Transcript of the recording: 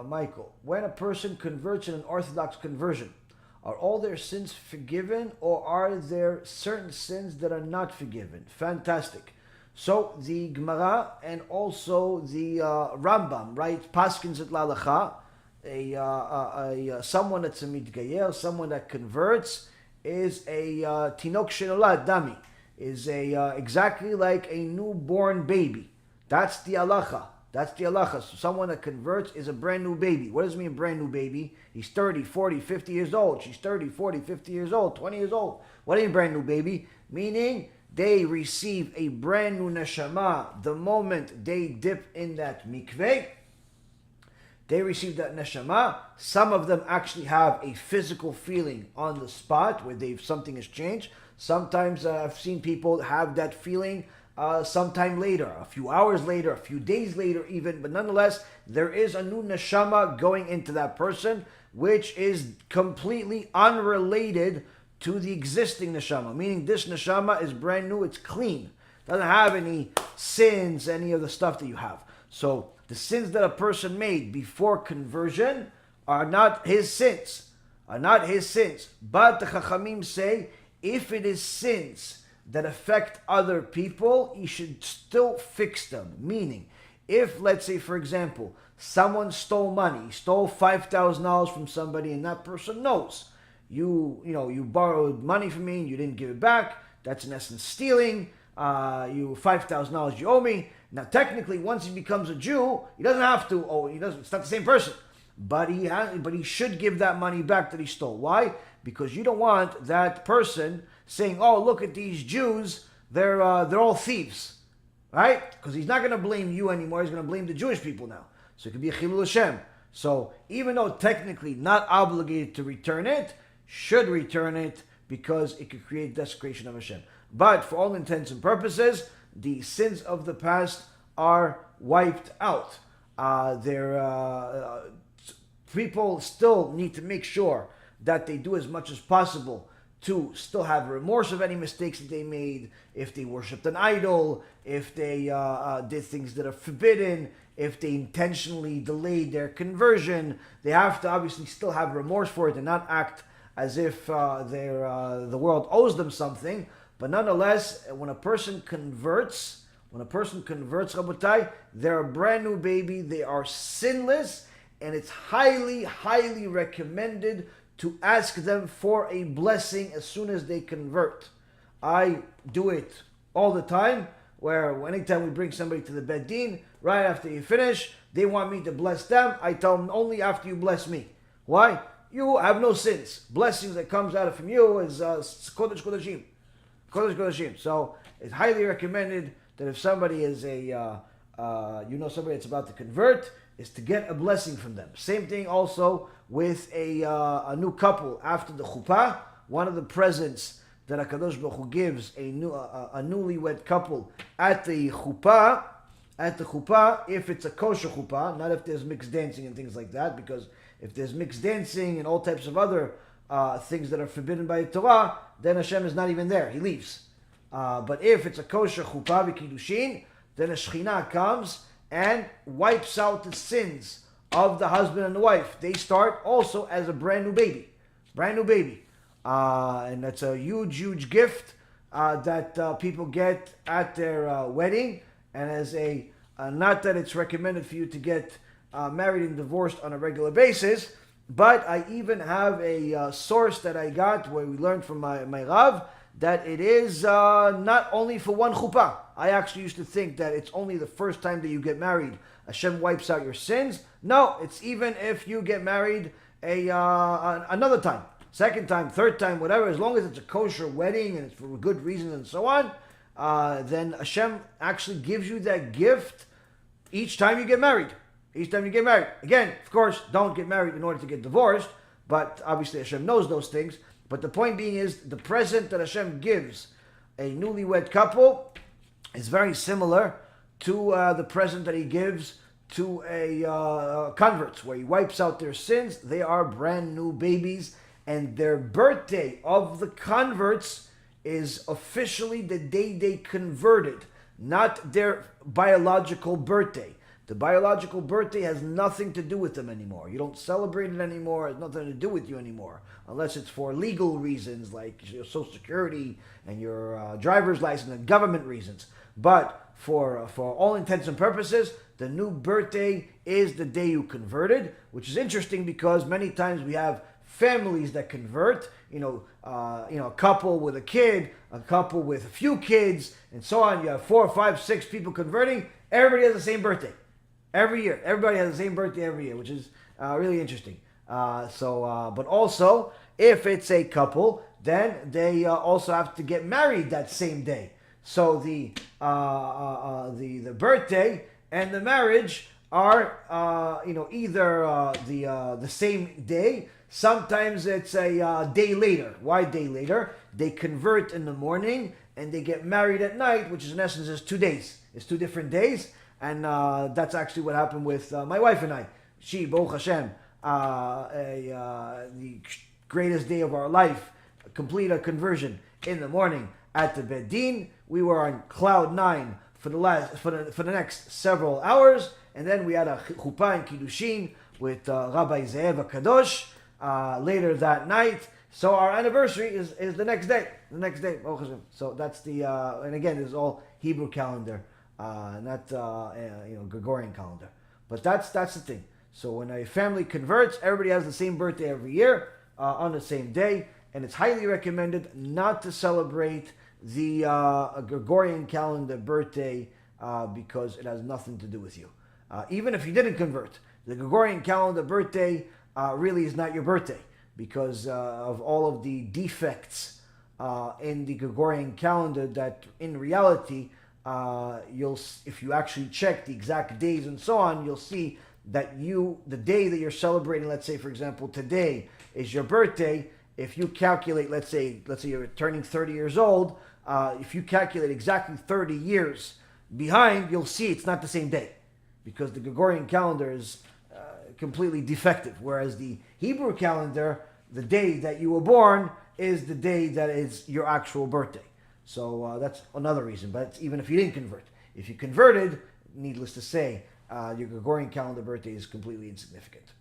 Michael, when a person converts in an Orthodox conversion, are all their sins forgiven, or are there certain sins that are not forgiven? Fantastic. So the Gemara and also the Rambam, right, paskins et lalacha, someone that's a mitgayer, someone that converts, is a tinok shenolad dami, is exactly like a newborn baby. That's the halacha. So someone that converts is a brand new baby. What does it mean, brand new baby? He's 30, 40, 50 years old. She's 30, 40, 50 years old, 20 years old. What do you mean, brand new baby? Meaning they receive a brand new neshama the moment they dip in that mikveh. They receive that neshama. Some of them actually have a physical feeling on the spot where something has changed. Sometimes I've seen people have that feeling sometime later, a few hours later, a few days later even, but nonetheless, there is a new neshama going into that person, which is completely unrelated to the existing neshama, meaning this neshama is brand new, it's clean, doesn't have any sins, any of the stuff that you have. So the sins that a person made before conversion are not his sins, but the Chachamim say, if it is sins that affect other people, he should still fix them. Meaning, if, let's say, for example, someone stole money, stole $5,000 from somebody, and that person knows, you borrowed money from me and you didn't give it back, that's in essence stealing, you $5,000 you owe me. Now, technically, once he becomes a Jew, he doesn't have to owe, it's not the same person. But he should give that money back that he stole. Why? Because you don't want that person saying, "Oh, look at these Jews; they're all thieves," right? Because he's not going to blame you anymore; he's going to blame the Jewish people now. So it could be a chilul Hashem. So even though technically not obligated to return it, should return it because it could create desecration of Hashem. But for all intents and purposes, the sins of the past are wiped out. People still need to make sure that they do as much as possible to still have remorse of any mistakes that they made, if they worshipped an idol, if they did things that are forbidden, if they intentionally delayed their conversion. They have to obviously still have remorse for it and not act as if the world owes them something. But nonetheless, when a person converts, Rabotai, they're a brand new baby, they are sinless, and it's highly, highly recommended to ask them for a blessing as soon as they convert. I do it all the time, where anytime we bring somebody to the Beit Din, right after you finish, they want me to bless them. I tell them only after you bless me. Why? You have no sins. Blessings that comes out from you is Kodesh Kodashim. Kodesh Kodashim. So it's highly recommended that if somebody is somebody that's about to convert, is to get a blessing from them. Same thing also with a new couple after the chuppah. One of the presents that HaKadosh Baruch Hu gives a newlywed couple at the chuppah, if it's a kosher chuppah, not if there's mixed dancing and things like that, because if there's mixed dancing and all types of other things that are forbidden by the Torah, then Hashem is not even there, he leaves. But if it's a kosher chuppah v'kiddushin, then a Shekhinah comes and wipes out the sins of the husband and the wife. They start also as a brand new baby. And that's a huge, huge gift that people get at their wedding. And as not that it's recommended for you to get married and divorced on a regular basis, but I even have a source that I got where we learned from my Rav, that it is not only for one chuppah. I actually used to think that it's only the first time that you get married, Hashem wipes out your sins. No, it's even if you get married another time, second time, third time, whatever, as long as it's a kosher wedding and it's for a good reason and so on, then Hashem actually gives you that gift each time you get married. Again, of course, don't get married in order to get divorced, but obviously Hashem knows those things. But the point being is, the present that Hashem gives a newlywed couple is very similar to the present that he gives to a converts, where he wipes out their sins. They are brand new babies, and their birthday of the converts is officially the day they converted, not their biological birthday. The biological birthday has nothing to do with them anymore. You don't celebrate it anymore. It has nothing to do with you anymore, unless it's for legal reasons like your Social Security and your driver's license and government reasons. But for all intents and purposes, the new birthday is the day you converted, which is interesting because many times we have families that convert. A couple with a kid, a couple with a few kids, and so on. You have 4, 5, 6 people converting. Everybody has the same birthday every year. Everybody has the same birthday every year, which is really interesting. But also, if it's a couple, then they also have to get married that same day. So the birthday and the marriage are either the same day. Sometimes it's a day later. Why day later? They convert in the morning and they get married at night, which is in essence is 2 days. It's 2 different days, and that's actually what happened with my wife and I. She, Baruch Hashem, the greatest day of our life, complete a conversion in the morning at the Beit Din. We were on cloud 9 for the next several hours, and then we had a chuppah and kiddushin with Rabbi Zev Kadosh later that night. So our anniversary is the next day. So that's and again, this is all Hebrew calendar, not Gregorian calendar. But that's the thing. So when a family converts, everybody has the same birthday every year on the same day, and it's highly recommended not to celebrate the Gregorian calendar birthday because it has nothing to do with you. Even if you didn't convert, the Gregorian calendar birthday really is not your birthday because of all of the defects in the Gregorian calendar that in reality, if you actually check the exact days and so on, you'll see that the day that you're celebrating, let's say, for example, today is your birthday. If you calculate, let's say you're turning 30 years old, if you calculate exactly 30 years behind, you'll see it's not the same day because the Gregorian calendar is completely defective, whereas the Hebrew calendar, the day that you were born is the day that is your actual birthday. So that's another reason, but even if you didn't convert. If you converted, needless to say, your Gregorian calendar birthday is completely insignificant.